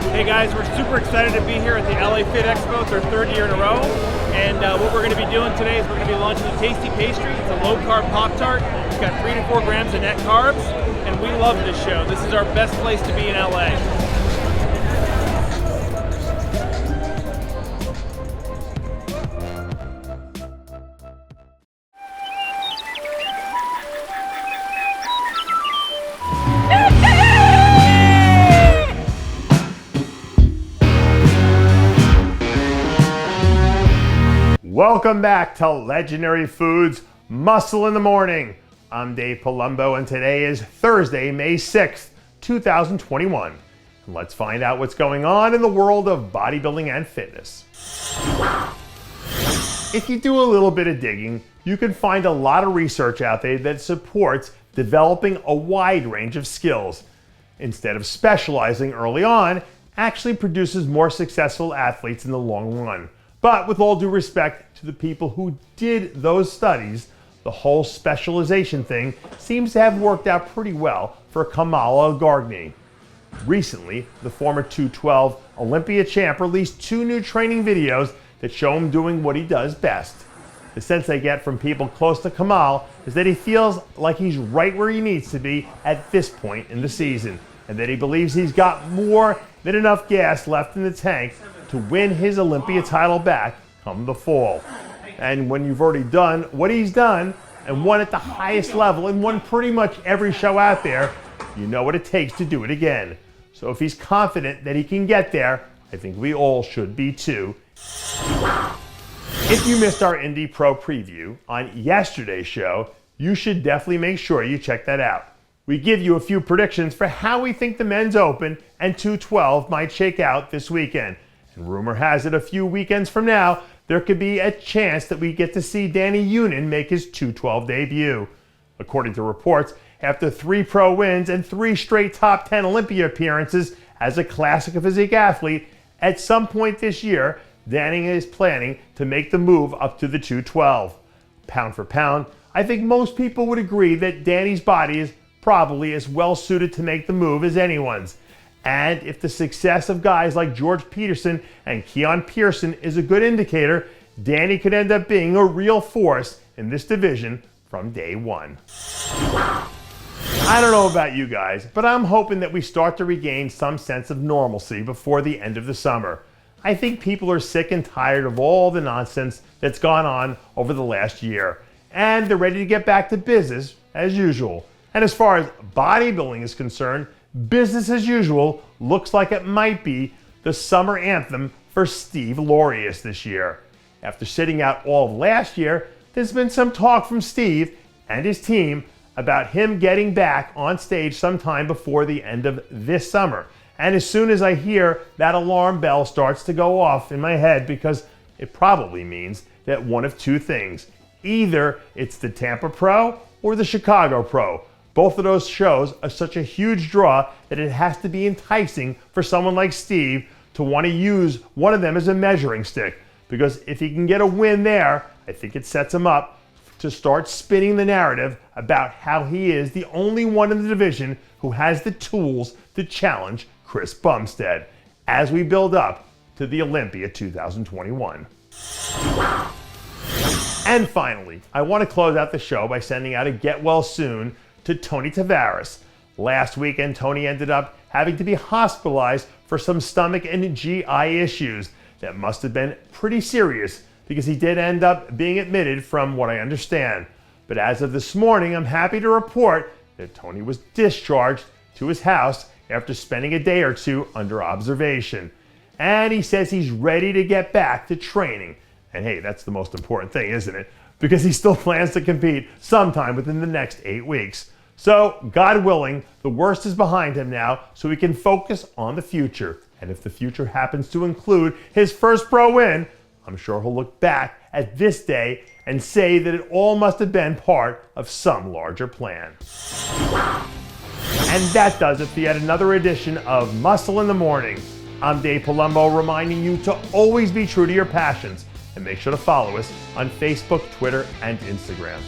Hey guys, we're super excited to be here at the LA Fit Expo. It's our third year in a row. And what we're going to be doing today is we're going to be launching a tasty pastry. It's a low-carb Pop-Tart. It's got 3 to 4 grams of net carbs. And we love this show. This is our best place to be in LA. Welcome back to Legendary Foods Muscle in the Morning. I'm Dave Palumbo and today is Thursday, May 6th, 2021. And let's find out what's going on in the world of bodybuilding and fitness. If you do a little bit of digging, you can find a lot of research out there that supports developing a wide range of skills. Instead of specializing early on, actually produces more successful athletes in the long run. But with all due respect to the people who did those studies, the whole specialization thing seems to have worked out pretty well for Kamal Elgargni. Recently, the former 212 Olympia champ released 2 new training videos that show him doing what he does best. The sense I get from people close to Kamal is that he feels like he's right where he needs to be at this point in the season, and that he believes he's got more than enough gas left in the tank to win his Olympia title back come the fall. And when you've already done what he's done and won at the highest level and won pretty much every show out there, you know what it takes to do it again. So if he's confident that he can get there, I think we all should be too. If you missed our Indie Pro preview on yesterday's show, you should definitely make sure you check that out. We give you a few predictions for how we think the men's open and 212 might shake out this weekend. And rumor has it a few weekends from now, there could be a chance that we get to see Dani Younan make his 212 debut. According to reports, after 3 pro wins and 3 straight top 10 Olympia appearances as a classic physique athlete, at some point this year, Dani is planning to make the move up to the 212. Pound for pound, I think most people would agree that Dani's body is probably as well suited to make the move as anyone's. And if the success of guys like George Peterson and Keon Pearson is a good indicator, Dani could end up being a real force in this division from day one. I don't know about you guys, but I'm hoping that we start to regain some sense of normalcy before the end of the summer. I think people are sick and tired of all the nonsense that's gone on over the last year, and they're ready to get back to business as usual. And as far as bodybuilding is concerned, business as usual looks like it might be the summer anthem for Steve Laureus this year. After sitting out all of last year, there's been some talk from Steve and his team about him getting back on stage sometime before the end of this summer. And as soon as I hear that alarm bell starts to go off in my head, because it probably means that one of 2 things. Either it's the Tampa Pro or the Chicago Pro. Both of those shows are such a huge draw that it has to be enticing for someone like Steve to want to use one of them as a measuring stick. Because if he can get a win there, I think it sets him up to start spinning the narrative about how he is the only one in the division who has the tools to challenge Chris Bumstead as we build up to the Olympia 2021. And finally, I want to close out the show by sending out a get well soon to Tony Tavares. Last weekend, Tony ended up having to be hospitalized for some stomach and GI issues that must have been pretty serious, because he did end up being admitted from what I understand. But as of this morning, I'm happy to report that Tony was discharged to his house after spending a day or 2 under observation. And he says he's ready to get back to training. And hey, that's the most important thing, isn't it? Because he still plans to compete sometime within the next 8 weeks. So, God willing, the worst is behind him now, so he can focus on the future. And if the future happens to include his first pro win, I'm sure he'll look back at this day and say that it all must have been part of some larger plan. And that does it for yet another edition of Muscle in the Morning. I'm Dave Palumbo, reminding you to always be true to your passions, and make sure to follow us on Facebook, Twitter, and Instagram.